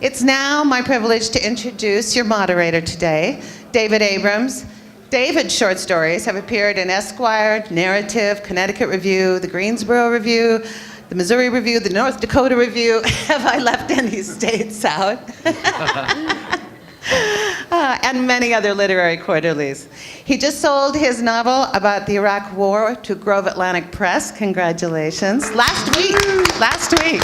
It's now my privilege to introduce your moderator today, David Abrams. David's short stories have appeared in Esquire, Narrative, Connecticut Review, the Greensboro Review, the Missouri Review, the North Dakota Review. Have I left any states out? And many other literary quarterlies. He just sold his novel about the Iraq War to Grove Atlantic Press. Congratulations. Last week.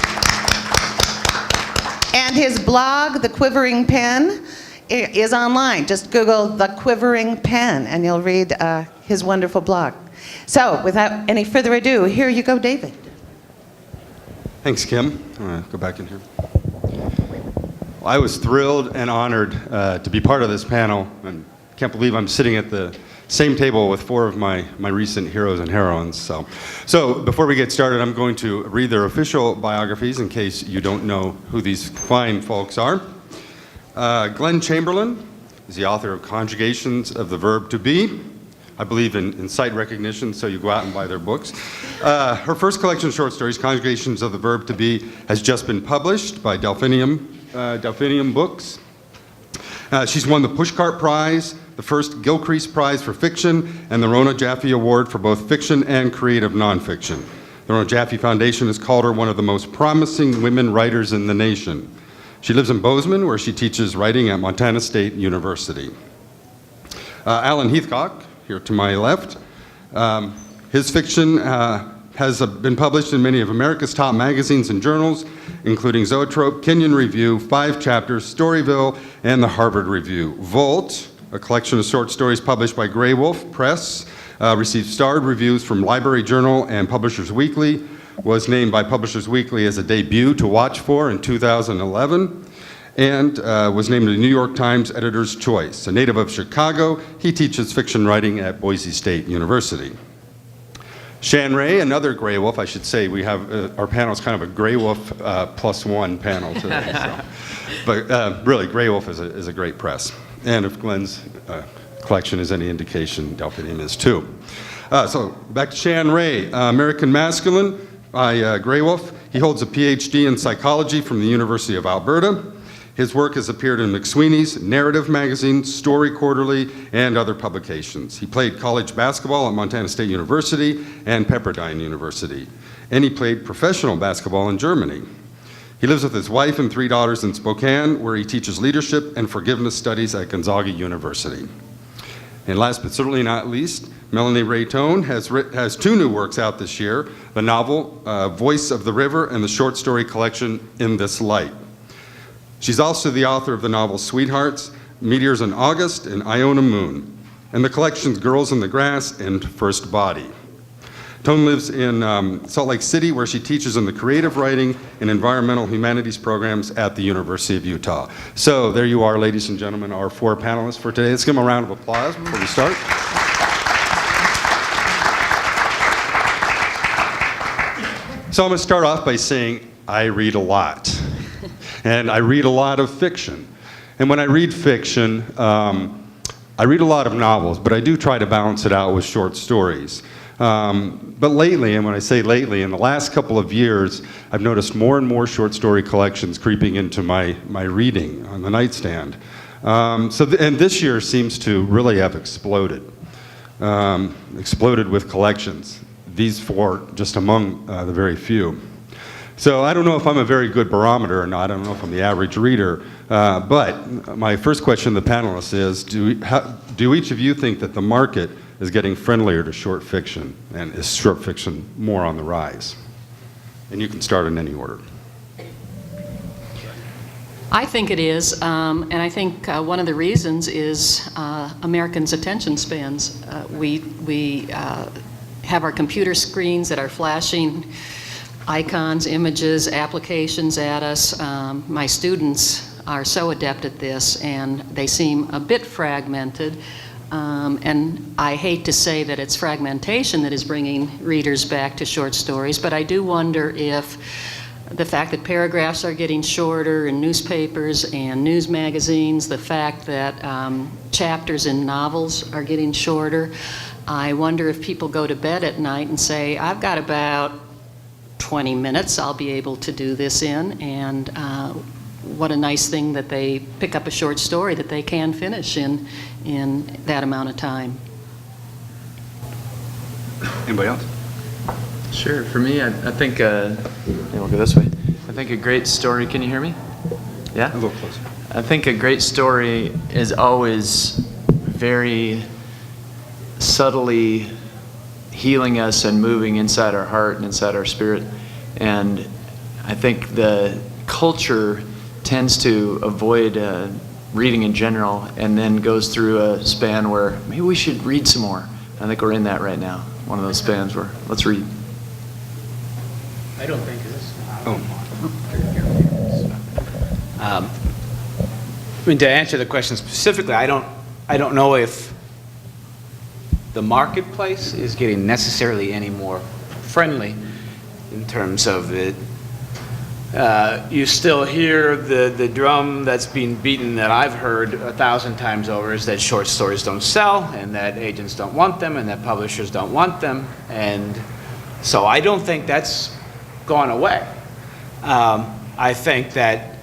And his blog, The Quivering Pen, is online. Just Google The Quivering Pen, and you'll read his wonderful blog. So, without any further ado, here you go, David. Thanks, Kim. I'm going to go back in here. Well, I was thrilled and honored to be part of this panel, and can't believe I'm sitting at the same table with four of my recent heroes and heroines. So before we get started, I'm going to read their official biographies in case you don't know who these fine folks are. Glen Chamberlain is the author of Conjugations of the Verb to Be. I believe in sight recognition, so you go out and buy their books. Her first collection of short stories, Conjugations of the Verb to Be, has just been published by Delphinium Books. She's won the Pushcart Prize, the first Gilcrease Prize for fiction, and the Rona Jaffe Award for both fiction and creative nonfiction. The Rona Jaffe Foundation has called her one of the most promising women writers in the nation. She lives in Bozeman, where she teaches writing at Montana State University. Alan Heathcock, here to my left. His fiction has been published in many of America's top magazines and journals, including Zoetrope, Kenyon Review, 5 Chapters, Storyville, and the Harvard Review. Volt, a collection of short stories published by Grey Wolf Press, received starred reviews from Library Journal and Publishers Weekly, was named by Publishers Weekly as a debut to watch for in 2011, and was named the New York Times Editor's Choice. A native of Chicago, he teaches fiction writing at Boise State University. Shann Ray, another Grey Wolf. I should say we have our panel is kind of a Grey Wolf +1 panel today. So. But really, Grey Wolf is a great press. And if Glen's collection is any indication, Delphinium is too. So back to Shann Ray, American Masculine by Grey Wolf. He holds a PhD in psychology from the University of Alberta. His work has appeared in McSweeney's, Narrative Magazine, Story Quarterly, and other publications. He played college basketball at Montana State University and Pepperdine University. And he played professional basketball in Germany. He lives with his wife and 3 daughters in Spokane, where he teaches leadership and forgiveness studies at Gonzaga University. And last but certainly not least, Melanie Rae Thon has 2 new works out this year, the novel Voice of the River and the short story collection In This Light. She's also the author of the novels Sweethearts, Meteors in August, and Iona Moon, and the collections Girls in the Grass and First Body. Thon lives in Salt Lake City, where she teaches in the creative writing and environmental humanities programs at the University of Utah. So there you are, ladies and gentlemen, our 4 panelists for today. Let's give them a round of applause before we start. So I'm going to start off by saying I read a lot. And I read a lot of fiction. And when I read fiction, I read a lot of novels, but I do try to balance it out with short stories. But lately, and when I say lately, in the last couple of years, I've noticed more and more short story collections creeping into my reading on the nightstand. And this year seems to really have exploded with collections. These 4 just among the very few. So I don't know if I'm a very good barometer or not. I don't know if I'm the average reader. But my first question to the panelists is, do each of you think that the market is getting friendlier to short fiction? And is short fiction more on the rise? And you can start in any order. I think it is. And I think one of the reasons is Americans' attention spans. We have our computer screens that are flashing icons, images, applications at us. My students are so adept at this, and they seem a bit fragmented. And I hate to say that it's fragmentation that is bringing readers back to short stories, but I do wonder if the fact that paragraphs are getting shorter in newspapers and news magazines, the fact that chapters in novels are getting shorter, I wonder if people go to bed at night and say, I've got about 20 minutes I'll be able to do this in, and what a nice thing that they pick up a short story that they can finish in that amount of time. Anybody else? Sure. For me, I think, we'll go this way. I think a great story, can you hear me? Yeah? A little closer. I think a great story is always very subtly healing us and moving inside our heart and inside our spirit. And I think the culture tends to avoid reading in general and then goes through a span where maybe we should read some more. I think we're in that right now. One of those spans where let's read. I don't think it is. I mean, to answer the question specifically, I don't know if the marketplace is getting necessarily any more friendly in terms of it. You still hear the drum that's being beaten that I've heard 1,000 times over is that short stories don't sell and that agents don't want them and that publishers don't want them. And so I don't think that's gone away. I think that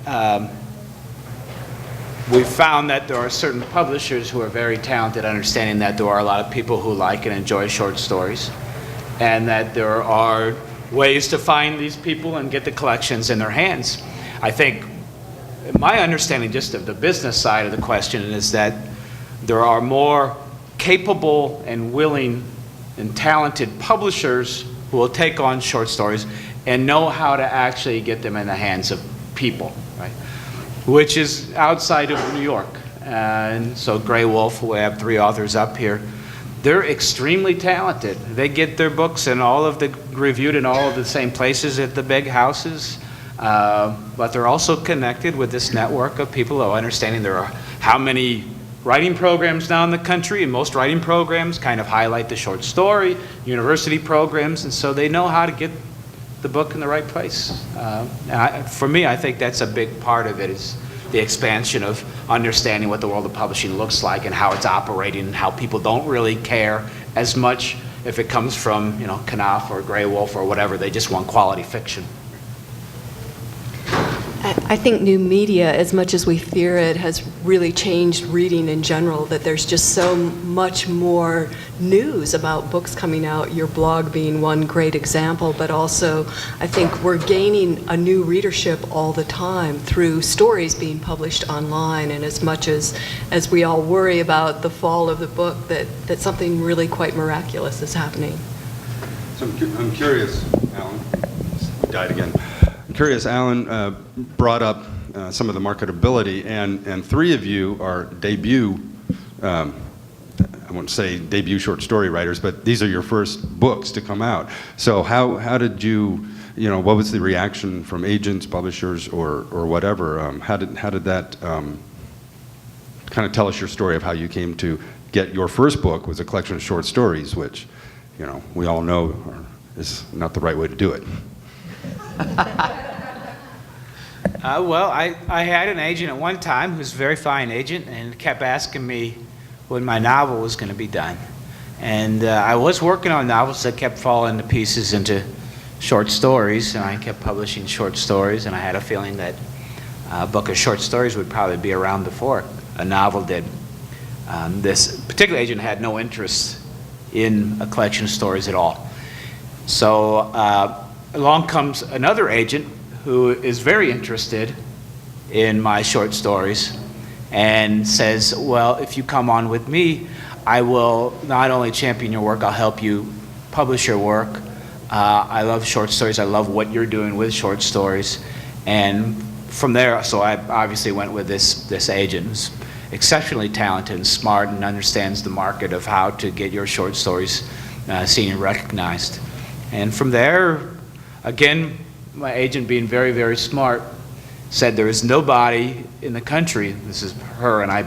we've found that there are certain publishers who are very talented, understanding that there are a lot of people who like and enjoy short stories, and that there are ways to find these people and get the collections in their hands. I think my understanding just of the business side of the question is that there are more capable and willing and talented publishers who will take on short stories and know how to actually get them in the hands of people, right? Which is outside of New York. And so Grey Wolf, we have 3 authors up here, they're extremely talented. They get their books and reviewed in all of the same places at the big houses, but they're also connected with this network of people who are understanding there are how many writing programs now in the country, and most writing programs kind of highlight the short story, university programs, and so they know how to get the book in the right place. For me, I think that's a big part of it, is the expansion of understanding what the world of publishing looks like and how it's operating and how people don't really care as much if it comes from, Knopf or Grey Wolf or whatever. They just want quality fiction. I think new media, as much as we fear it, has really changed reading in general, that there's just so much more news about books coming out, your blog being one great example, but also I think we're gaining a new readership all the time through stories being published online, and as much as we all worry about the fall of the book, that something really quite miraculous is happening. So I'm curious, Alan. Died again. Curious, Alan brought up some of the marketability, and 3 of you are debut, I won't say debut short story writers, but these are your first books to come out. So how did you, what was the reaction from agents, publishers, or whatever? How did that kind of tell us your story of how you came to get your first book was a collection of short stories, which, we all know is not the right way to do it. Well, I had an agent at one time who was a very fine agent and kept asking me when my novel was going to be done. And I was working on novels that kept falling to pieces into short stories, and I kept publishing short stories, and I had a feeling that a book of short stories would probably be around before a novel did. This particular agent had no interest in a collection of stories at all. So along comes another agent who is very interested in my short stories and says, well, if you come on with me, I will not only champion your work, I'll help you publish your work. I love short stories. I love what you're doing with short stories. And from there, so I obviously went with this agent who's exceptionally talented and smart and understands the market of how to get your short stories seen and recognized. And from there, again, my agent, being very, very smart, said there is nobody in the country, this is her and I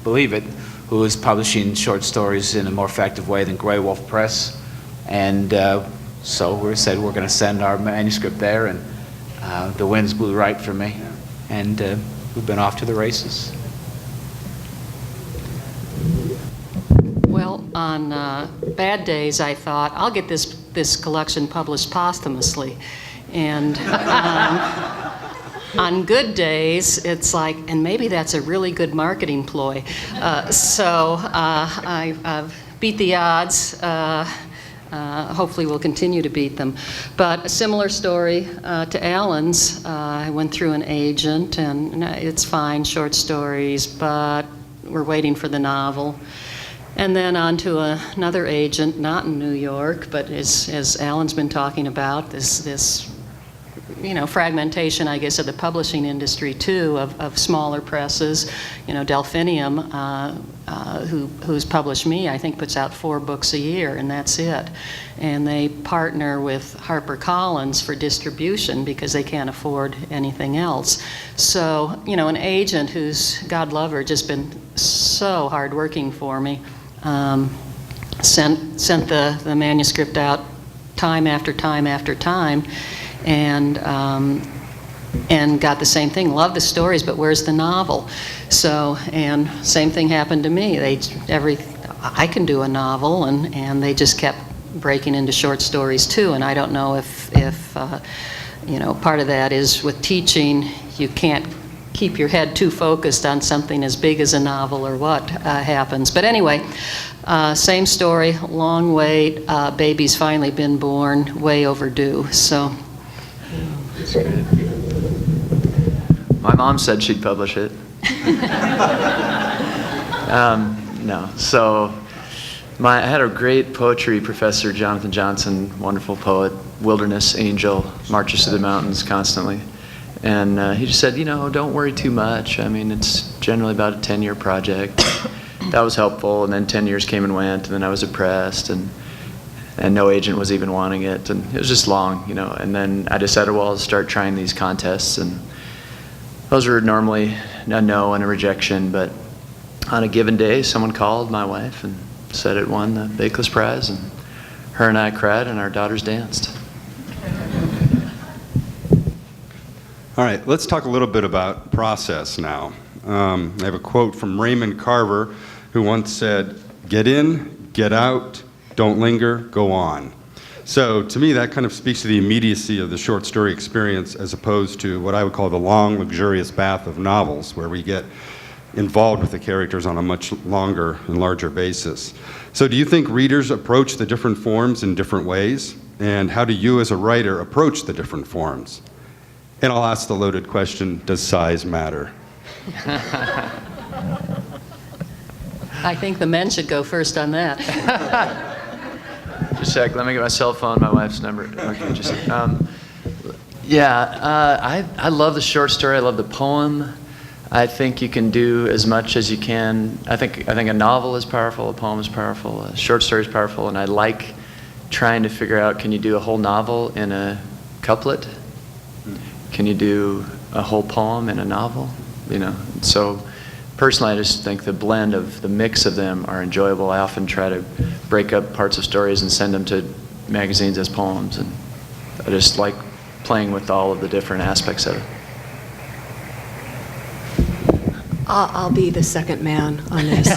believe it, who is publishing short stories in a more effective way than Grey Wolf Press. And so we said we're going to send our manuscript there, and the winds blew right for me. And we've been off to the races. Well, on bad days, I thought, I'll get this collection published posthumously. And on good days, it's like, and maybe that's a really good marketing ploy. So I've beat the odds. Hopefully we'll continue to beat them. But a similar story to Alan's. I went through an agent, and it's fine, short stories, but we're waiting for the novel. And then on to another agent, not in New York, but as Alan's been talking about, this fragmentation, I guess, of the publishing industry too, of smaller presses. Delphinium, who's published me, I think puts out 4 books a year, and that's it. And they partner with HarperCollins for distribution because they can't afford anything else. So, an agent who's, God love her, just been so hardworking for me, sent the manuscript out time after time after time, and got the same thing. Love the stories, but where's the novel? So, and same thing happened to me. I can do a novel, and they just kept breaking into short stories too. And I don't know if part of that is with teaching, you can't keep your head too focused on something as big as a novel or what happens. But anyway, same story, long wait, baby's finally been born, way overdue. So. That's good. My mom said she'd publish it. No. So I had a great poetry professor, Jonathan Johnson, wonderful poet, wilderness angel, marches through the mountains constantly. And he just said, don't worry too much. I mean, it's generally about a 10-year project. That was helpful. And then 10 years came and went, and then I was depressed, and no agent was even wanting it, and it was just long, And then I decided, well, I'll start trying these contests, and those were normally a no and a rejection, but on a given day, someone called my wife and said it won the Bakeless Prize, and her and I cried, and our daughters danced. All right, let's talk a little bit about process now. I have a quote from Raymond Carver, who once said, "Get in, get out, don't linger, go on." So to me, that kind of speaks to the immediacy of the short story experience as opposed to what I would call the long, luxurious path of novels, where we get involved with the characters on a much longer and larger basis. So do you think readers approach the different forms in different ways? And how do you as a writer approach the different forms? And I'll ask the loaded question, does size matter? I think the men should go first on that. Just a sec, let me get my cell phone, my wife's number. Okay, just I love the short story, I love the poem. I think you can do as much as you can. I think a novel is powerful, a poem is powerful, a short story is powerful, and I like trying to figure out, can you do a whole novel in a couplet? Can you do a whole poem in a novel? So personally, I just think the blend of the mix of them are enjoyable. I often try to break up parts of stories and send them to magazines as poems, and I just like playing with all of the different aspects of it. I'll be the second man on this.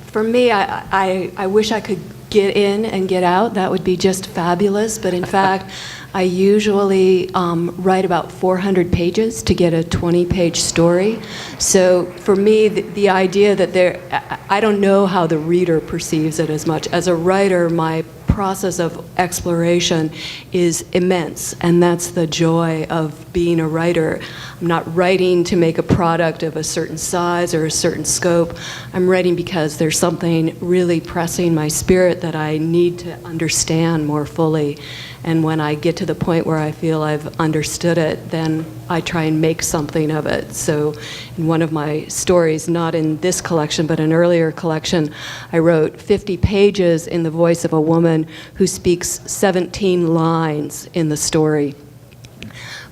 For me, I wish I could get in and get out. That would be just fabulous. But in fact, I usually write about 400 pages to get a 20-page story. So for me, the idea that I don't know how the reader perceives it as much. As a writer, my process of exploration is immense, and that's the joy of being a writer. I'm not writing to make a product of a certain size or a certain scope. I'm writing because there's something really pressing my spirit that I need to understand more fully. And when I get to the point where I feel I've understood it, then I try and make something of it. So in one of my stories, not in this collection, but an earlier collection, I wrote 50 pages in the voice of a woman who speaks 17 lines in the story.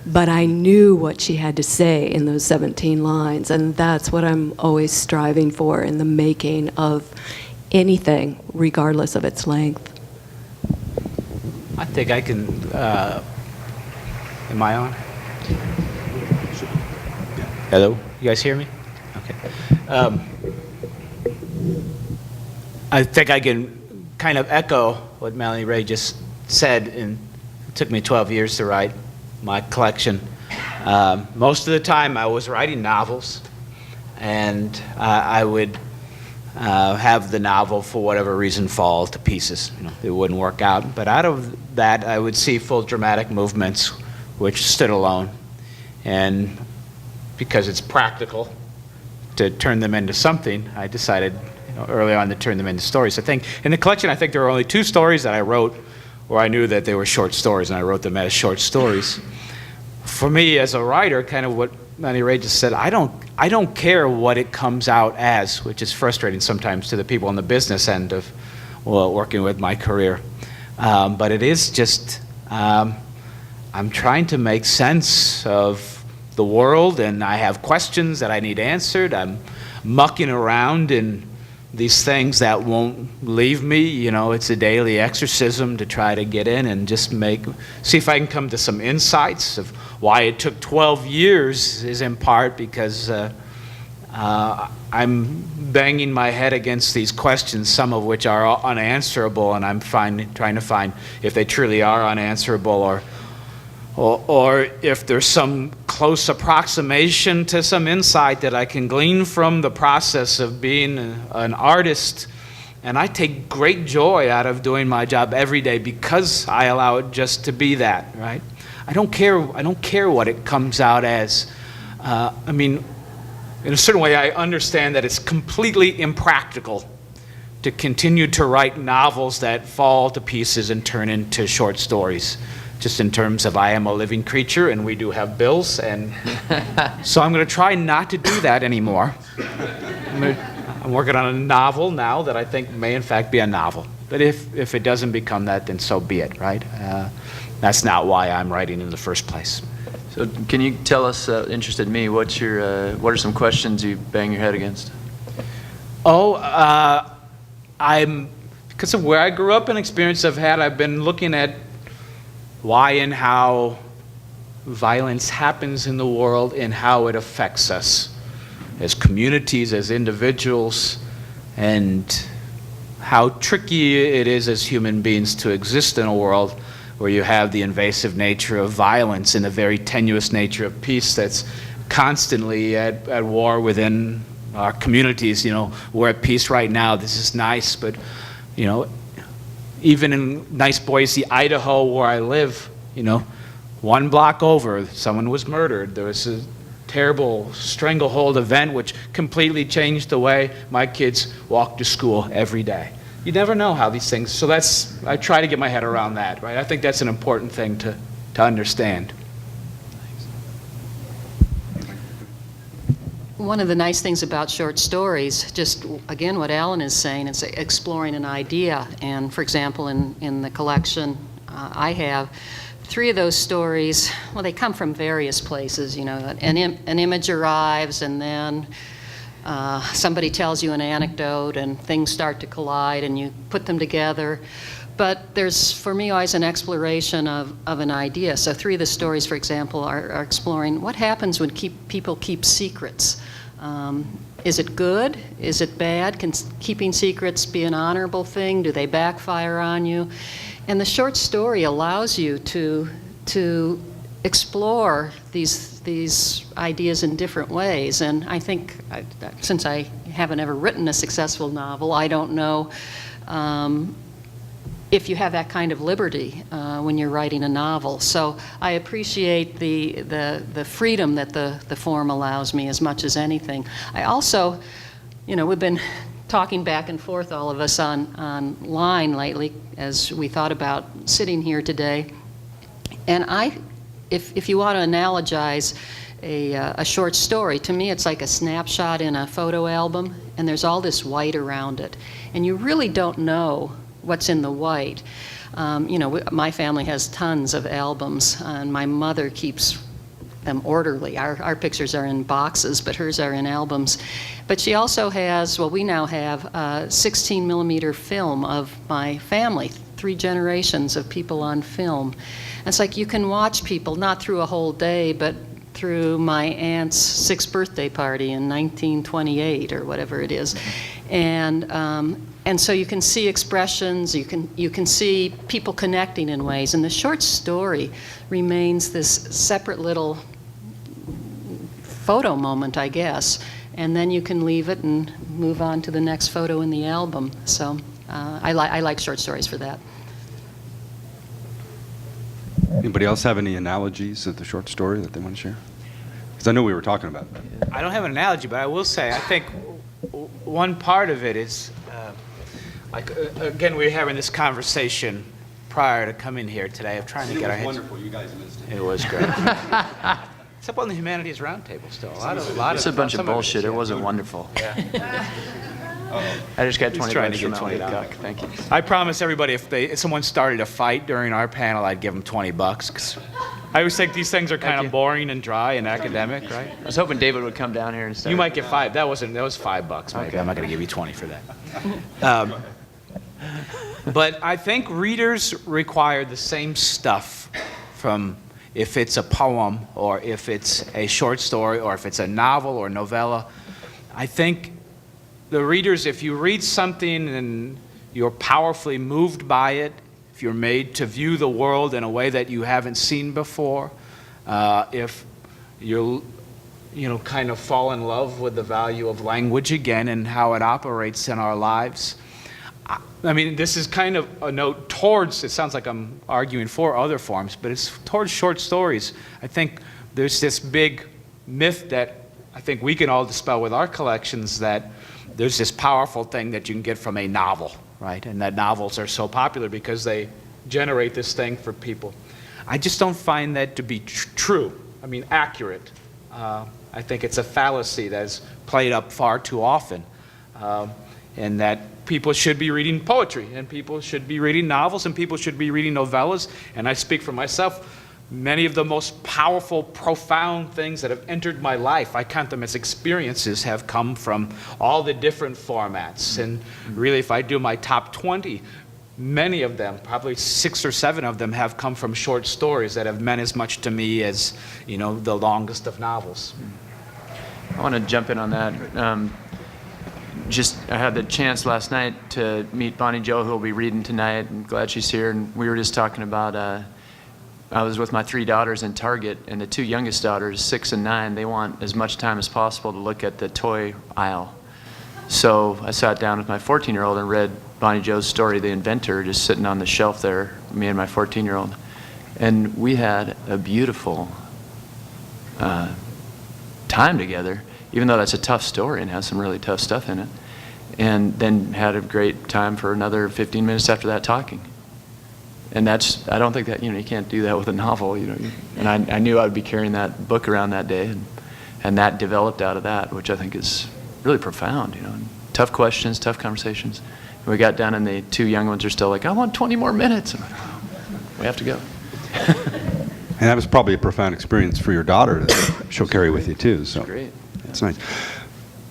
But I knew what she had to say in those 17 lines, and that's what I'm always striving for in the making of anything, regardless of its length. I think I can, am I on? Hello? You guys hear me? Okay. I think I can kind of echo what Melanie Rae just said, and it took me 12 years to write my collection. Most of the time I was writing novels, and I would have the novel, for whatever reason, fall to pieces. It wouldn't work out. But out of that, I would see full dramatic movements, which stood alone. And because it's practical to turn them into something, I decided early on to turn them into stories. I think in the collection, I think there were only 2 stories that I wrote where I knew that they were short stories, and I wrote them as short stories. For me, as a writer, kind of what Melanie Rae just said, I don't care what it comes out as, which is frustrating sometimes to the people on the business end of working with my career. But it is just, I'm trying to make sense of the world, and I have questions that I need answered. I'm mucking around in these things that won't leave me. It's a daily exorcism to try to get in and just see if I can come to some insights of why it took 12 years is in part because I'm banging my head against these questions, some of which are unanswerable, and I'm trying to find if they truly are unanswerable or if there's some close approximation to some insight that I can glean from the process of being an artist. And I take great joy out of doing my job every day because I allow it just to be that, right? I don't care what it comes out as. In a certain way, I understand that it's completely impractical to continue to write novels that fall to pieces and turn into short stories. Just in terms of I am a living creature and we do have bills, and so I'm going to try not to do that anymore. I'm working on a novel now that I think may in fact be a novel. But if it doesn't become that, then so be it, right? That's not why I'm writing in the first place. So can you tell us, interested me, what are some questions you bang your head against? Because of where I grew up and experience I've had, I've been looking at why and how violence happens in the world and how it affects us as communities, as individuals, and how tricky it is as human beings to exist in a world where you have the invasive nature of violence and the very tenuous nature of peace that's constantly at war within our communities. We're at peace right now. This is nice, but even in nice Boise, Idaho, where I live, 1 block over, someone was murdered. There was a terrible stranglehold event which completely changed the way my kids walk to school every day. You never know how these things, so I try to get my head around that, right? I think that's an important thing to understand. One of the nice things about short stories, just again what Alan is saying, it's exploring an idea. And for example, in the collection I have, 3 of those stories, well, they come from various places. An image arrives, and then somebody tells you an anecdote, and things start to collide, and you put them together. But there's, for me, always an exploration of an idea. So 3 of the stories, for example, are exploring what happens when people keep secrets. Is it good? Is it bad? Can keeping secrets be an honorable thing? Do they backfire on you? And the short story allows you to explore these ideas in different ways. And I think, since I haven't ever written a successful novel, I don't know if you have that kind of liberty when you're writing a novel. So I appreciate the freedom that the form allows me as much as anything. I also, we've been talking back and forth, all of us, online lately as we thought about sitting here today. And if you want to analogize a short story, to me it's like a snapshot in a photo album, and there's all this white around it. And you really don't know what's in the white. My family has tons of albums, and my mother keeps them orderly. Our pictures are in boxes, but hers are in albums. But she also has, we now have a 16 millimeter film of my family, 3 generations of people on film. And it's like you can watch people, not through a whole day, but through my aunt's 6th birthday party in 1928 or whatever it is. And And so you can see expressions, you can see people connecting in ways, and the short story remains this separate little photo moment, I guess, and then you can leave it and move on to the next photo in the album. So I like short stories for that. Anybody else have any analogies of the short story that they want to share? Because I know we were talking about that. I don't have an analogy, but I will say, I think one part of it is, again, we were having this conversation prior to coming here today of trying to get our heads. It was wonderful. You guys missed it. It was great. It's up on the Humanities Roundtable still. It's a bunch of bullshit. It wasn't wonderful. I just got 20 trying to bucks from get Melanie $20. Rae Thon. Thank you. I promise everybody if someone started a fight during our panel, I'd give them $20. 'Cause I always think these things are kind Thank you. of boring and dry and academic, right? I was hoping David would come down here and start. You might get $5. That was $5 maybe. Okay. I'm not going to give you 20 for that. But I think readers require the same stuff from if it's a poem or if it's a short story or if it's a novel or novella. I think the readers, if you read something and you're powerfully moved by it, if you're made to view the world in a way that you haven't seen before, if you're kind of fall in love with the value of language again and how it operates in our lives. I mean, this is kind of a note towards, it sounds like I'm arguing for other forms, but it's towards short stories. I think there's this big myth that I think we can all dispel with our collections, that there's this powerful thing that you can get from a novel, right? And that novels are so popular because they generate this thing for people. I just don't find that to be true. I mean, accurate. I think it's a fallacy that's played up far too often. And that people should be reading poetry, and people should be reading novels, and people should be reading novellas. And I speak for myself. Many of the most powerful, profound things that have entered my life, I count them as experiences, have come from all the different formats. And really, if I do my top 20, many of them, probably 6 or 7 of them, have come from short stories that have meant as much to me as, the longest of novels. I want to jump in on that. I had the chance last night to meet Bonnie Jo, who will be reading tonight. I'm glad she's here. And we were just talking about, I was with my 3 daughters in Target, and the 2 youngest daughters, 6 and 9, they want as much time as possible to look at the toy aisle. So I sat down with my 14-year-old and read Bonnie Jo's story, The Inventor, just sitting on the shelf there, me and my 14-year-old. And we had a beautiful time together, even though that's a tough story and has some really tough stuff in it. And then had a great time for another 15 minutes after that talking. And I don't think that, you can't do that with a novel, And I knew I would be carrying that book around that day, and that developed out of that, which I think is really profound, And tough questions, tough conversations. And we got done, and the 2 young ones are still like, I want 20 more minutes. I'm like, oh, we have to go. And that was probably a profound experience for your daughter that she'll carry with you too. So Great. That's nice.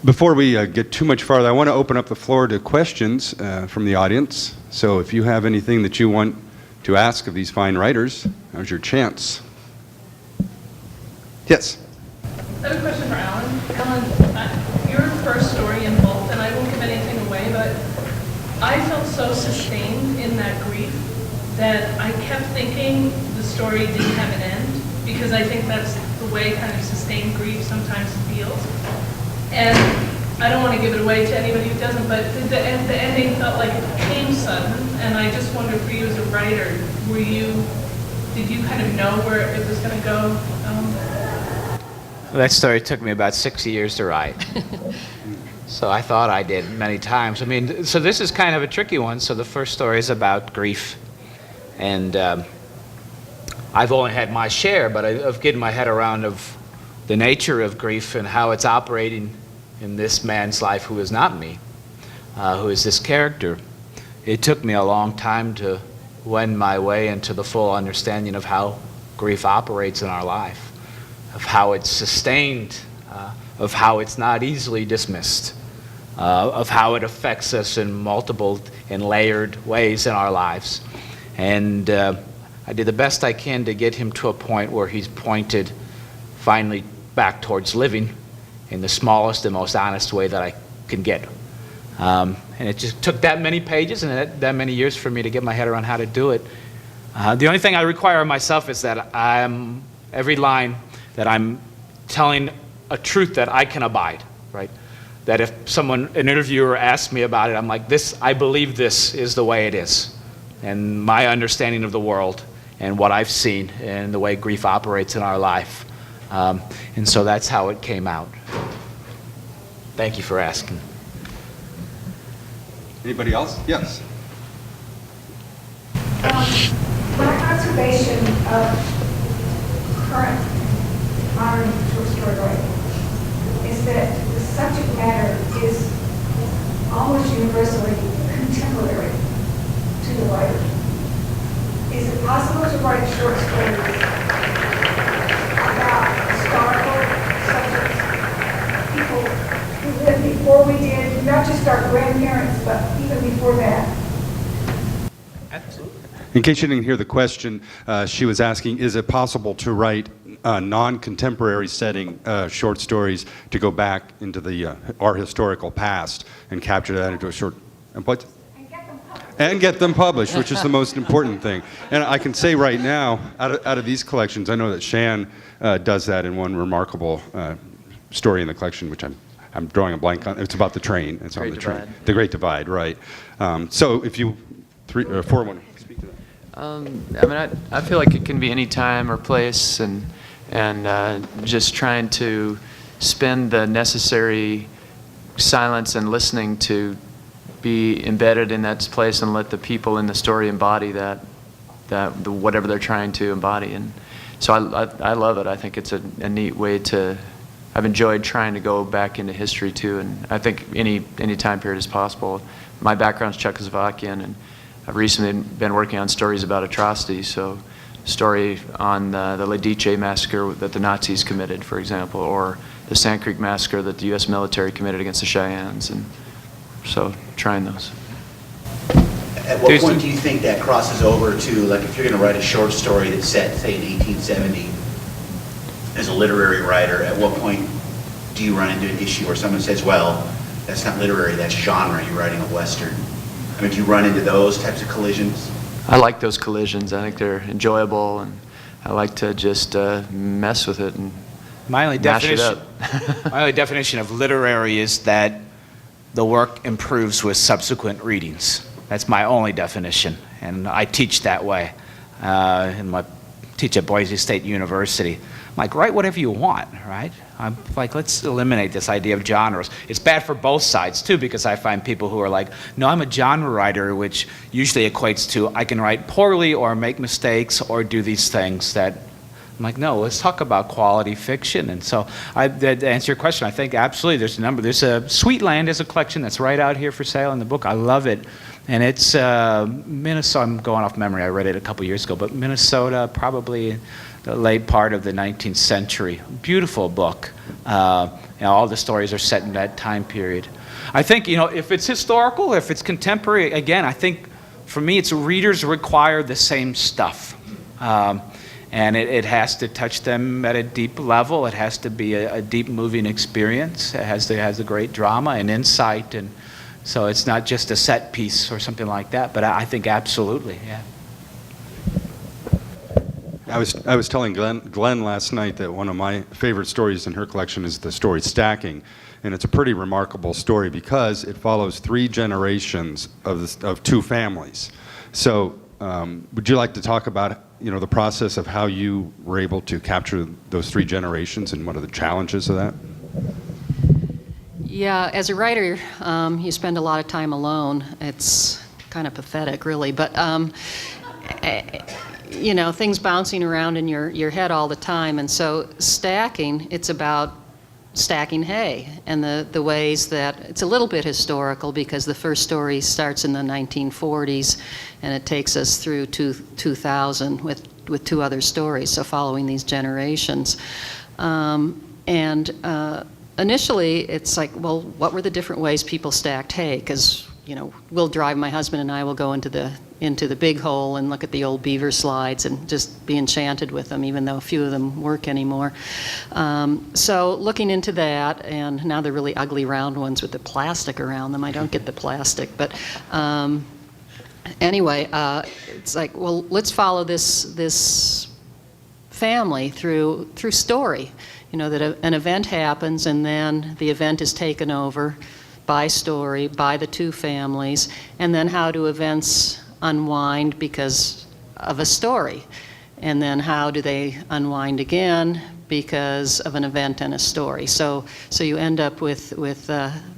Before we get too much farther, I want to open up the floor to questions from the audience. So if you have anything that you want to ask of these fine writers, now's your chance. Yes? I have a question for Alan. Alan, your first story in both, and I won't give anything away, but I felt so sustained in that grief that I kept thinking the story didn't have an end, because I think that's the way kind of sustained grief sometimes feels. And I don't want to give it away to anybody who doesn't, but the ending felt like it came sudden, and I just wonder for you as a writer, did you kind of know where it was going to go? That story took me about 6 years to write. So I thought I did many times. I mean, so this is kind of a tricky one. So the first story is about grief. And I've only had my share, but I've getting my head around of the nature of grief and how it's operating in this man's life who is not me, who is this character. It took me a long time to wend my way into the full understanding of how grief operates in our life, of how it's sustained, of how it's not easily dismissed, of how it affects us in multiple and layered ways in our lives. And I did the best I can to get him to a point where he's pointed finally back towards living in the smallest and most honest way that I can get. And it just took that many pages and that many years for me to get my head around how to do it. The only thing I require of myself is that every line that I'm telling a truth that I can abide, right? That if an interviewer asks me about it, I'm like, I believe this is the way it is. And my understanding of the world and what I've seen and the way grief operates in our life. And so that's how it came out. Thank you for asking. Anybody else? Yes. My observation of current modern short story writing is that the subject matter is almost universally contemporary to the writer. Is it possible to write short stories about historical subjects, people who lived before we did, not just our grandparents, but even before that? Absolutely. In case you didn't hear the question, she was asking, is it possible to write non-contemporary setting short stories to go back into our historical past and capture that into a short... And get them published, which is the most important thing. And I can say right now, out of these collections, I know that Shann does that in one remarkable story in the collection, which I'm drawing a blank on. It's about the train. It's on the train. The Great Divide, right. So if you... 4-1. Speak to that. I mean, I feel like it can be any time or place, and just trying to spend the necessary silence and listening to be embedded in that place and let the people in the story embody whatever they're trying to embody. And so I love it. I think it's a neat way to. I've enjoyed trying to go back into history too, and I think any time period is possible. My background's Czechoslovakian, and I've recently been working on stories about atrocities. So, story on the Lidice massacre that the Nazis committed, for example, or the Sand Creek massacre that the U.S. military committed against the Cheyennes, and so trying those. At what point do you think that crosses over to, like, if you're going to write a short story that's set, say, in 1870, as a literary writer, at what point do you run into an issue where someone says, well, that's not literary, that's genre, you're writing a Western? I mean, do you run into those types of collisions? I like those collisions. I think they're enjoyable, and I like to just mess with it and mash it up. My only definition of literary is that the work improves with subsequent readings. That's my only definition, and I teach that way. Teach at Boise State University. I'm like, write whatever you want, right? I'm like, let's eliminate this idea of genres. It's bad for both sides, too, because I find people who are like, no, I'm a genre writer, which usually equates to I can write poorly or make mistakes or do these things that I'm like, no, let's talk about quality fiction. And so, to answer your question, I think absolutely there's a number. There's a Sweetland is a collection that's right out here for sale in the book. I love it. And it's Minnesota, I'm going off memory, I read it a couple years ago, but Minnesota, probably the late part of the 19th century. Beautiful book. All the stories are set in that time period. I think, if it's historical, if it's contemporary, again, I think for me, it's readers require the same stuff. And it has to touch them at a deep level. It has to be a deep moving experience. It has a great drama and insight, and so it's not just a set piece or something like that. But I think absolutely, yeah. I was telling Glenn last night that one of my favorite stories in her collection is the story Stacking, and it's a pretty remarkable story because it follows 3 generations of 2 families. So, would you like to talk about the process of how you were able to capture those 3 generations and what are the challenges of that? Yeah, as a writer, you spend a lot of time alone. It's kind of pathetic, really, but things bouncing around in your head all the time. And so stacking, it's about stacking hay and the ways that it's a little bit historical because the first story starts in the 1940s and it takes us through 2000 with 2 other stories, so following these generations. Initially, it's like, well, what were the different ways people stacked hay? Because we'll drive, my husband and I will go into the big hole and look at the old beaver slides and just be enchanted with them, even though a few of them work anymore. So looking into that, and now they're really ugly round ones with the plastic around them. I don't get the plastic, but anyway, it's like, well, let's follow this family through story. That an event happens, and then the event is taken over by story, by the two families, and then how do events unwind because of a story? And then how do they unwind again because of an event and a story? So you end up with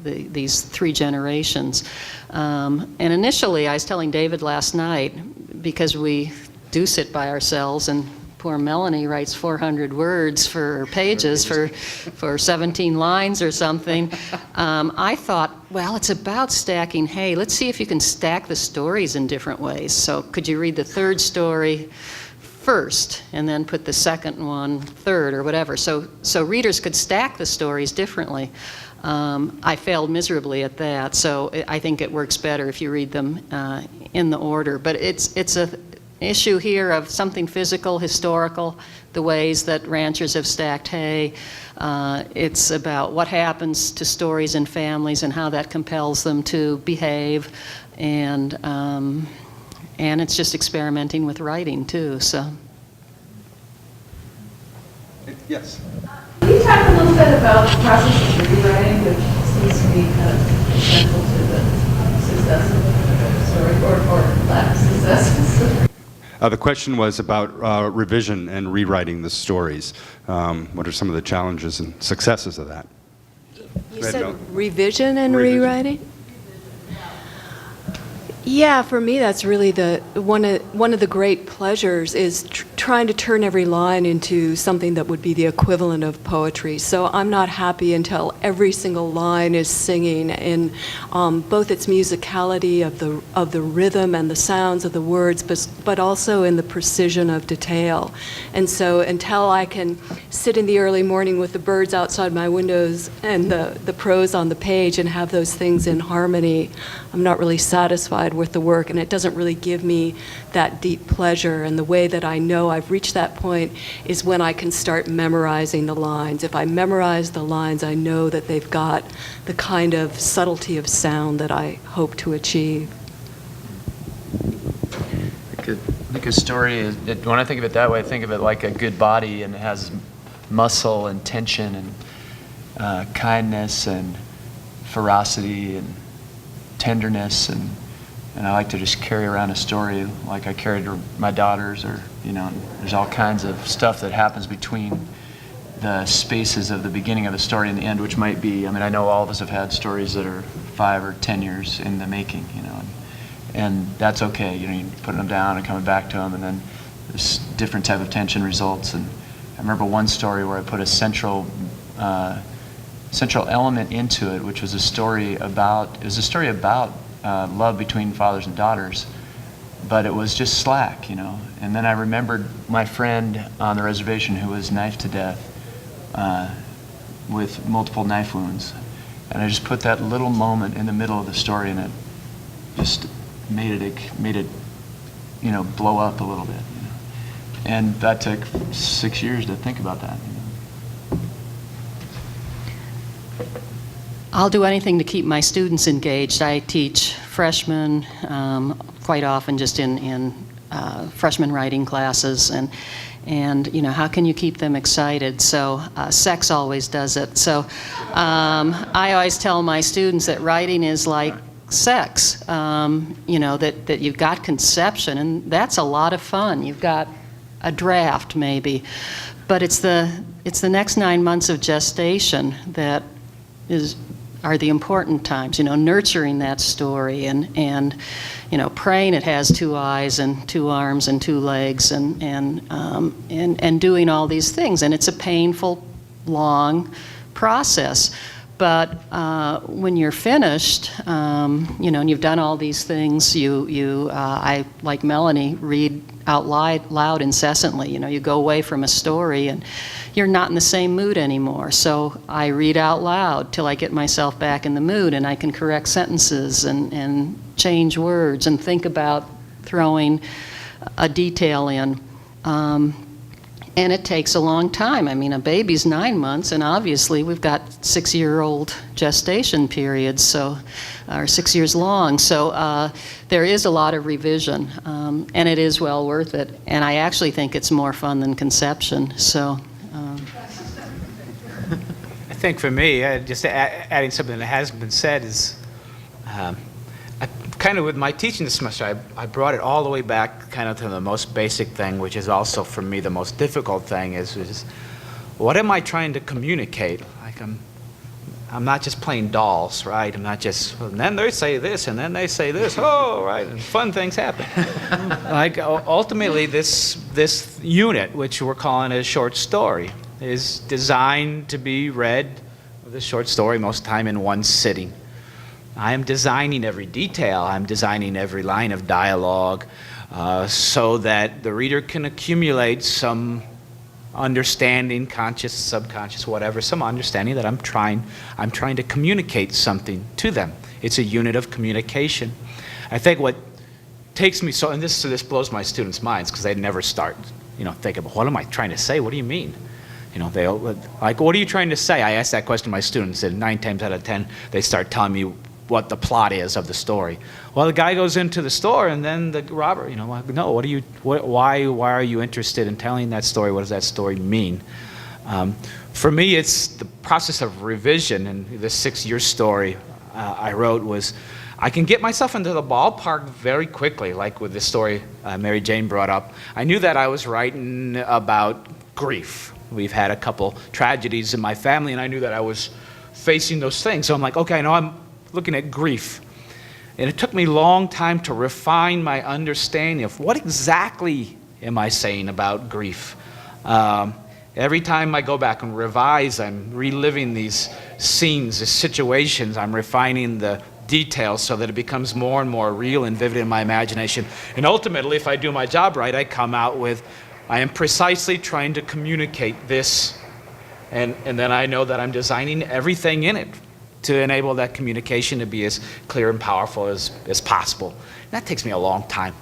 these three generations. And initially, I was telling David last night, because we do sit by ourselves, and poor Melanie writes 400 words for pages for 17 lines or something. I thought, well, it's about stacking hay. Let's see if you can stack the stories in different ways. So could you read the third story first and then put the second one third or whatever? So readers could stack the stories differently. I failed miserably at that, so I think it works better if you read them in the order. But it's a issue here of something physical, historical, the ways that ranchers have stacked hay. It's about what happens to stories and families and how that compels them to behave, and it's just experimenting with writing too. So. Yes. Can you talk a little bit about the process of rewriting, which seems to be kind of central to the success of the story, or lack of success? The question was about revision and rewriting the stories. What are some of the challenges and successes of that? You said revision and rewriting? Yeah, for me that's really one of the great pleasures is trying to turn every line into something that would be the equivalent of poetry. So I'm not happy until every single line is singing in both its musicality of the rhythm and the sounds of the words, but also in the precision of detail. And so until I can sit in the early morning with the birds outside my windows and the prose on the page and have those things in harmony, I'm not really satisfied with the work, and it doesn't really give me that deep pleasure. And the way that I know I've reached that point is when I can start memorizing the lines. If I memorize the lines, I know that they've got the kind of subtlety of sound that I hope to achieve. I think a story is, when I think of it that way, I think of it like a good body, and it has muscle and tension and kindness and ferocity and tenderness, and I like to just carry around a story like I carried my daughters, or there's all kinds of stuff that happens between the spaces of the beginning of the story and the end, which might be, I know all of us have had stories that are 5 or 10 years in the making, and that's okay. You're putting them down and coming back to them, and then this different type of tension results. And I remember one story where I put a central element into it, which was a story about love between fathers and daughters, but it was just slack, And then I remembered my friend on the reservation who was knifed to death with multiple knife wounds, and I just put that little moment in the middle of the story, and it just made it blow up a little bit, And that took 6 years to think about that. I'll do anything to keep my students engaged. I teach freshmen quite often, just in freshman writing classes, and how can you keep them excited? So sex always does it. So I always tell my students that writing is like sex. That you've got conception, and that's a lot of fun. You've got a draft maybe, but it's the next 9 months of gestation that are the important times, nurturing that story and praying it has 2 eyes and 2 arms and 2 legs and doing all these things. And it's a painful, long process. But when you're finished, and you've done all these things, I, like Melanie, read out loud incessantly. You go away from a story and you're not in the same mood anymore. So I read out loud till I get myself back in the mood, and I can correct sentences and change words and think about throwing a detail in. And it takes a long time. I mean, a baby's 9 months, and obviously we've got 6-year-old gestation periods, so, or 6 years long. So there is a lot of revision, and it is well worth it. And I actually think it's more fun than conception. So. I think for me, just adding something that hasn't been said is, kind of with my teaching this semester, I brought it all the way back kind of to the most basic thing, which is also for me the most difficult thing is what am I trying to communicate? Like I'm not just playing dolls, right? I'm not just, and then they say this, and then they say this, oh, right, and fun things happen. Like ultimately this unit, which we're calling a short story, is designed to be read, the short story most of the time in one sitting. I am designing every detail. I'm designing every line of dialogue so that the reader can accumulate some understanding, conscious, subconscious, whatever, some understanding that I'm trying to communicate something to them. It's a unit of communication. I think what takes me and this blows my students' minds because they never start, thinking about what am I trying to say? What do you mean? They like, what are you trying to say? I ask that question to my students, and 9 times out of 10, they start telling me what the plot is of the story. Well, the guy goes into the store, and then the robber, no, why are you interested in telling that story? What does that story mean? For me, it's the process of revision, and this 6-year story I wrote was, I can get myself into the ballpark very quickly, like with the story Mary Jane brought up. I knew that I was writing about grief. We've had a couple tragedies in my family, and I knew that I was facing those things. So I'm like, okay, I know I'm looking at grief. And it took me a long time to refine my understanding of what exactly am I saying about grief. Every time I go back and revise, I'm reliving these scenes, these situations. I'm refining the details so that it becomes more and more real and vivid in my imagination. And ultimately, if I do my job right, I come out with, I am precisely trying to communicate this. And then I know that I'm designing everything in it to enable that communication to be as clear and powerful as possible. And that takes me a long time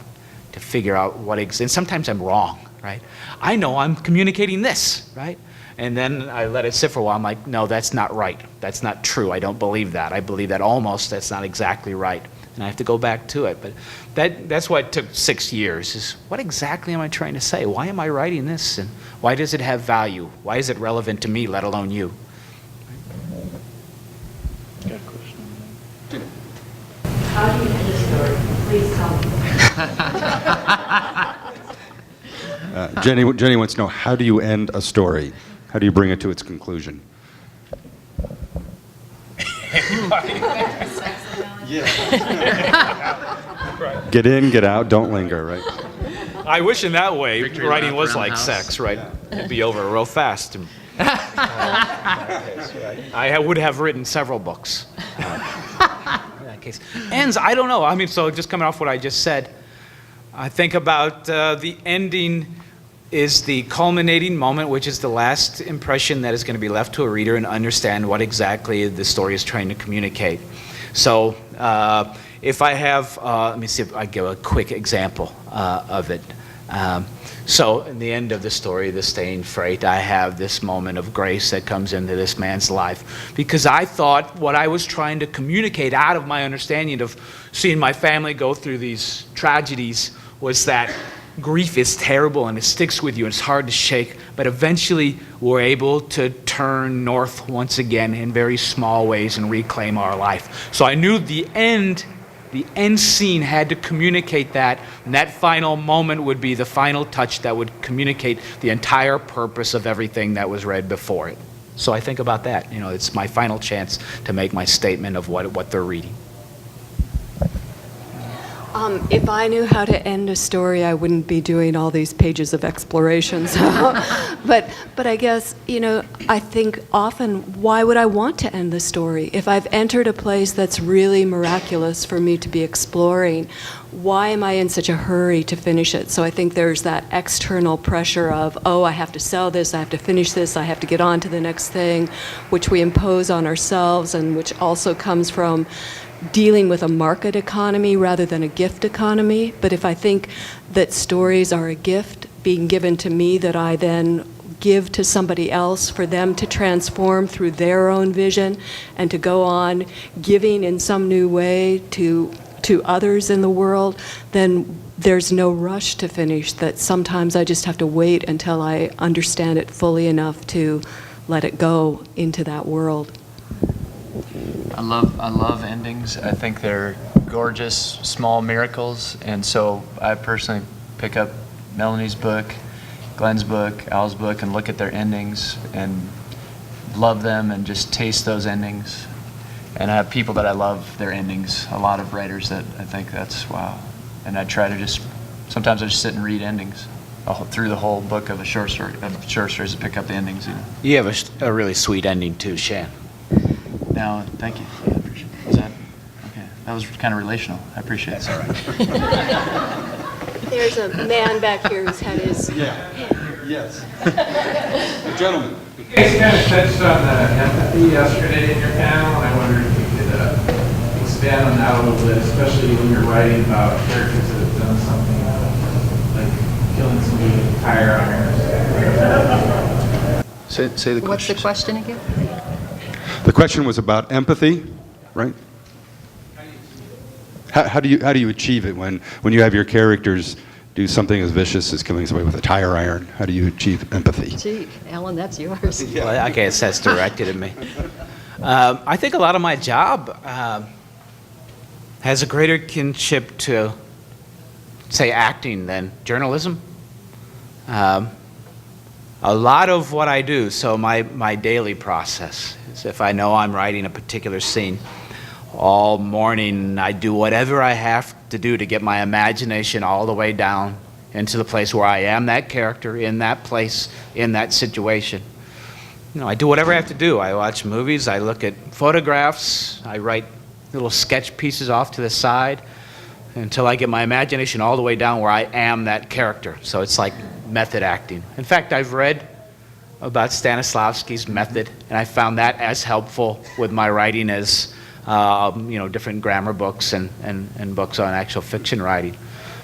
to figure out and sometimes I'm wrong, right? I know I'm communicating this, right? And then I let it sit for a while. I'm like, no, that's not right. That's not true. I don't believe that. I believe that almost that's not exactly right. And I have to go back to it. But that's why it took 6 years, is what exactly am I trying to say? Why am I writing this? And why does it have value? Why is it relevant to me, let alone you? How do you end a story? Please tell me. Jenny wants to know, how do you end a story? How do you bring it to its conclusion? Get in, get out, don't linger, right? I wish in that way Victory writing lap was around like the house. sex, right? It'd be over real fast. I would have written several books. In that case. Ends, I don't know. I mean, so just coming off what I just said, I think about the ending is the culminating moment, which is the last impression that is going to be left to a reader and understand what exactly the story is trying to communicate. So if I have, let me see if I give a quick example of it. So in the end of the story, The Staying Freight, I have this moment of grace that comes into this man's life, because I thought what I was trying to communicate out of my understanding of seeing my family go through these tragedies was that grief is terrible and it sticks with you and it's hard to shake, but eventually we're able to turn north once again in very small ways and reclaim our life. So I knew the end scene had to communicate that, and that final moment would be the final touch that would communicate the entire purpose of everything that was read before it. So I think about that. It's my final chance to make my statement of what they're reading. If I knew how to end a story, I wouldn't be doing all these pages of explorations. But I guess, I think often, why would I want to end the story? If I've entered a place that's really miraculous for me to be exploring, why am I in such a hurry to finish it? So I think there's that external pressure of, I have to sell this, I have to finish this, I have to get on to the next thing, which we impose on ourselves, and which also comes from dealing with a market economy rather than a gift economy. But if I think that stories are a gift being given to me that I then give to somebody else for them to transform through their own vision and to go on giving in some new way to others in the world, then there's no rush to finish. That sometimes I just have to wait until I understand it fully enough to let it go into that world. I love endings. I think they're gorgeous, small miracles. And so I personally pick up Melanie's book, Glen's book, Al's book, and look at their endings and love them and just taste those endings. And I have people that I love their endings, a lot of writers that I think that's wow. And I try to sometimes I just sit and read endings through the whole book of short stories to pick up the endings. You have a really sweet ending too, Shann. Now, thank you. I appreciate it. Is that okay? That was kind of relational. I appreciate it. That's all right. There's a man back here who's had his... Yes. A gentleman. You guys kind of touched on empathy yesterday in your panel, and I wondered if you could expand on that a little bit, especially when you're writing about characters that have done something like killing somebody with tire irons. Say the question. What's the question again? The question was about empathy, right? How do you achieve it when you have your characters do something as vicious as killing somebody with a tire iron? How do you achieve empathy? Gee, Alan, that's yours. Well, I guess that's directed at me. I think a lot of my job has a greater kinship to, say, acting than journalism. A lot of what I do, so my daily process, is if I know I'm writing a particular scene, all morning I do whatever I have to do to get my imagination all the way down into the place where I am that character, in that place, in that situation. I do whatever I have to do. I watch movies, I look at photographs, I write little sketch pieces off to the side until I get my imagination all the way down where I am that character. So it's like method acting. In fact, I've read about Stanislavski's method, and I found that as helpful with my writing as different grammar books and books on actual fiction writing.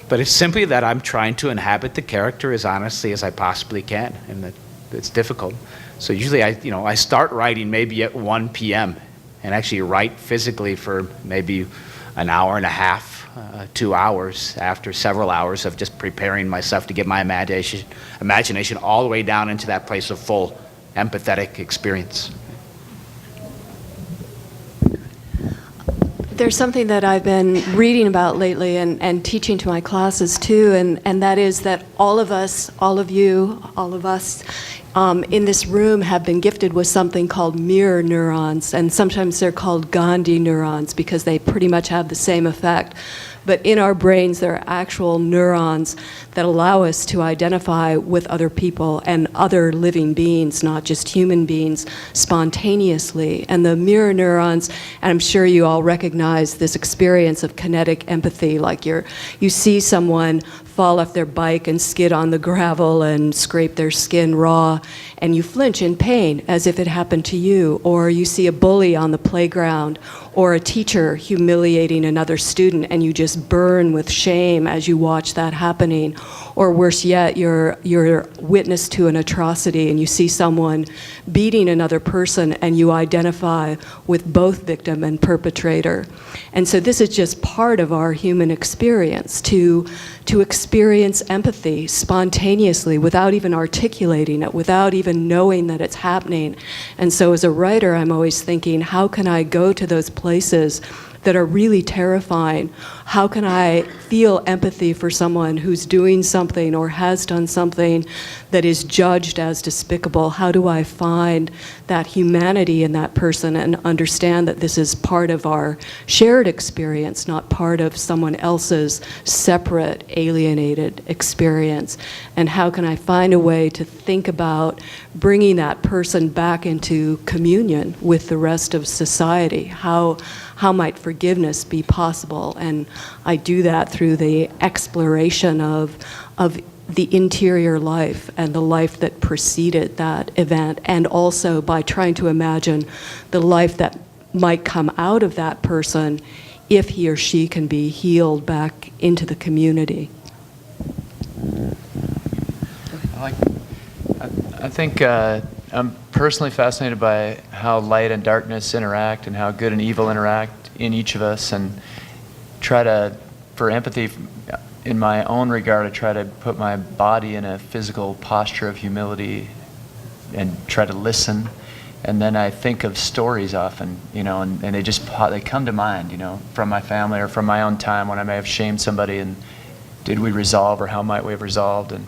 But it's simply that I'm trying to inhabit the character as honestly as I possibly can, and that it's difficult. So usually I start writing maybe at 1 p.m. and actually write physically for maybe an hour and a half, 2 hours after several hours of just preparing myself to get my imagination all the way down into that place of full empathetic experience. There's something that I've been reading about lately and teaching to my classes too, and that is that all of us, all of you, all of us in this room have been gifted with something called mirror neurons, and sometimes they're called Gandhi neurons because they pretty much have the same effect. But in our brains, there are actual neurons that allow us to identify with other people and other living beings, not just human beings, spontaneously. And the mirror neurons, and I'm sure you all recognize this experience of kinetic empathy, like you see someone fall off their bike and skid on the gravel and scrape their skin raw, and you flinch in pain as if it happened to you. Or you see a bully on the playground, or a teacher humiliating another student, and you just burn with shame as you watch that happening. Or worse yet, you're witness to an atrocity and you see someone beating another person and you identify with both victim and perpetrator. And so this is just part of our human experience, to experience empathy spontaneously without even articulating it, without even knowing that it's happening. And so as a writer, I'm always thinking, how can I go to those places that are really terrifying. How can I feel empathy for someone who's doing something or has done something that is judged as despicable? How do I find that humanity in that person and understand that this is part of our shared experience, not part of someone else's separate, alienated experience? And how can I find a way to think about bringing that person back into communion with the rest of society? How might forgiveness be possible? And I do that through the exploration of the interior life and the life that preceded that event, and also by trying to imagine the life that might come out of that person if he or she can be healed back into the community. I think I'm personally fascinated by how light and darkness interact and how good and evil interact in each of us, and try to, for empathy, in my own regard, I try to put my body in a physical posture of humility and try to listen. And then I think of stories often, and they come to mind, from my family or from my own time when I may have shamed somebody, and did we resolve, or how might we have resolved? And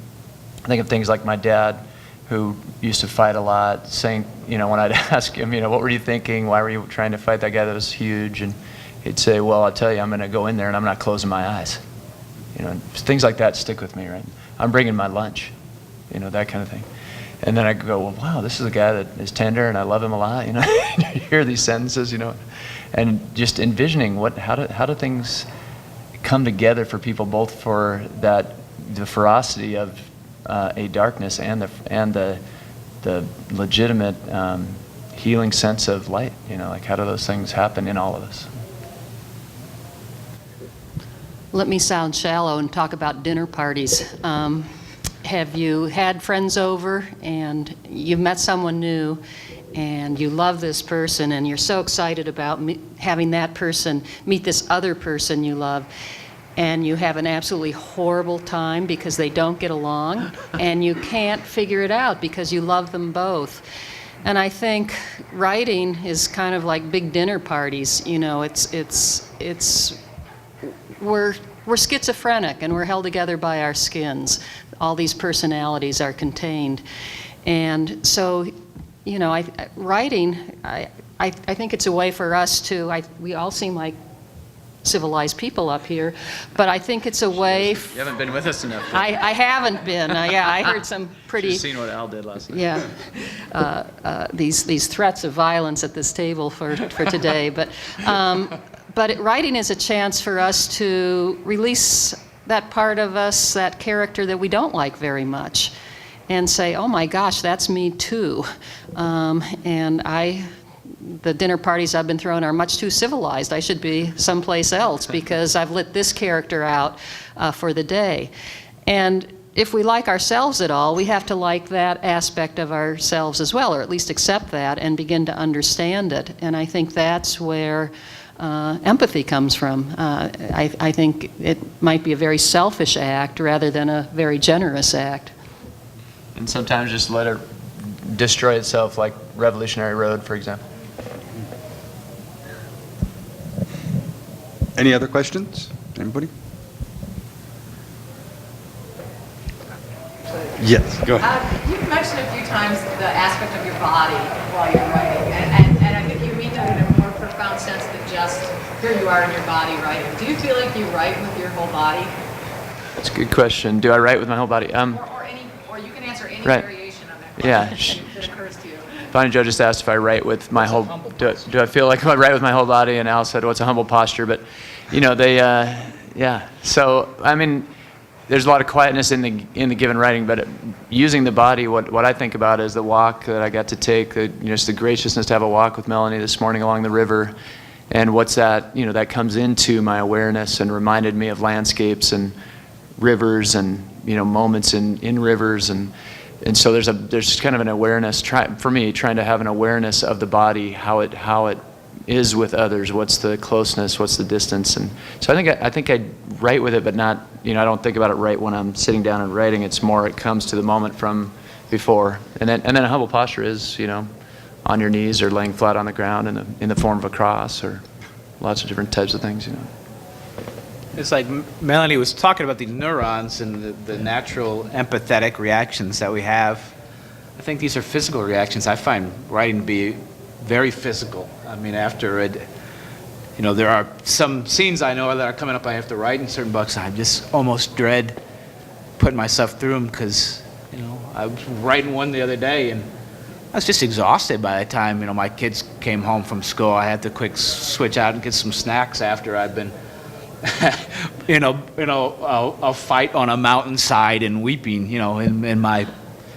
I think of things like my dad, who used to fight a lot, saying, when I'd ask him, what were you thinking? Why were you trying to fight that guy that was huge? And he'd say, well, I'll tell you, I'm going to go in there and I'm not closing my eyes. Things like that stick with me, right? I'm bringing my lunch, that kind of thing. And then I go, well, wow, this is a guy that is tender and I love him a lot, You hear these sentences, and just envisioning how do things come together for people, both for the ferocity of a darkness and the legitimate healing sense of light. How do those things happen in all of us? Let me sound shallow and talk about dinner parties. Have you had friends over and you've met someone new and you love this person and you're so excited about having that person meet this other person you love, and you have an absolutely horrible time because they don't get along and you can't figure it out because you love them both? And I think writing is kind of like big dinner parties. We're schizophrenic and we're held together by our skins. All these personalities are contained. And so, writing, I think it's a way for us to, we all seem like civilized people up here, but I think it's a way. You haven't been with us enough. I haven't been. I heard some pretty. You've seen what Al did last night. Yeah, these threats of violence at this table for today, but writing is a chance for us to release that part of us, that character that we don't like very much, and say, oh my gosh, that's me too. The dinner parties I've been throwing are much too civilized. I should be someplace else because I've lit this character out for the day. And if we like ourselves at all, we have to like that aspect of ourselves as well, or at least accept that and begin to understand it. And I think that's where empathy comes from. I think it might be a very selfish act rather than a very generous act. And sometimes just let it destroy itself, like Revolutionary Road, for example. Any other questions? Anybody? Yes, go ahead. You've mentioned a few times the aspect of your body while you're writing, and I think you mean that in a more profound sense than just here you are in your body writing. Do you feel like you write with your whole body? That's a good question. Do I write with my whole body? Or you can answer any Right. variation of that question Yeah. that occurs to you. Bonnie Jo just asked if I write with my whole. Do I feel like I write with my whole body? And Al said, "Well, it's a humble posture." But, yeah. So I mean, there's a lot of quietness in the given writing, but using the body, what I think about is the walk that I got to take. Just the graciousness to have a walk with Melanie this morning along the river, and what's that? That comes into my awareness and reminded me of landscapes and rivers and moments in rivers and so there's kind of an awareness for me, trying to have an awareness of the body, how it is with others, what's the closeness, what's the distance, and so I think I write with it, but not I don't think about it right when I'm sitting down and writing. It's more it comes to the moment from before, and then a humble posture is on your knees or laying flat on the ground in the form of a cross or lots of different types of things, It's like Melanie was talking about the neurons and the natural empathetic reactions that we have. I think these are physical reactions. I find writing to be very physical. I mean, after it, there are some scenes I know that are coming up I have to write in certain books. I just almost dread putting myself through them because, I was writing one the other day and I was just exhausted by the time, my kids came home from school. I had to quick switch out and get some snacks after I'd been a fight on a mountainside and weeping, in my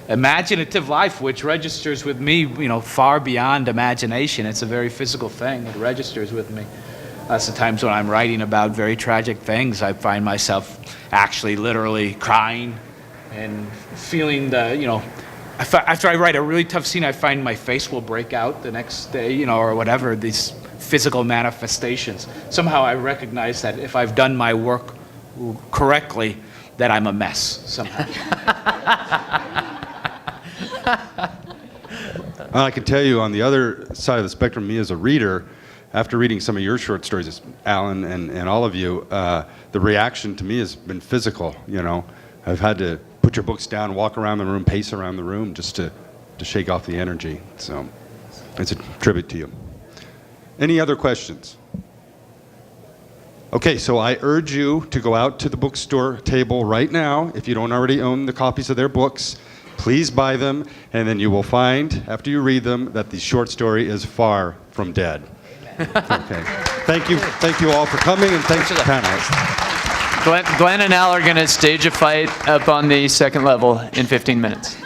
imaginative life, which registers with me, far beyond imagination. It's a very physical thing. It registers with me. Lots of times when I'm writing about very tragic things, I find myself actually literally crying and feeling after I write a really tough scene, I find my face will break out the next day, or whatever, these physical manifestations. Somehow I recognize that if I've done my work correctly, that I'm a mess somehow. I can tell you on the other side of the spectrum, me as a reader, after reading some of your short stories, Alan and all of you, the reaction to me has been physical. I've had to put your books down, walk around the room, pace around the room just to shake off the energy. So it's a tribute to you. Any other questions? Okay, so I urge you to go out to the bookstore table right now. If you don't already own the copies of their books, please buy them, and then you will find, after you read them, that the short story is far from dead. Okay. Thank you all for coming, and thanks to the panelists. Glenn and Al are going to stage a fight up on the second level in 15 minutes.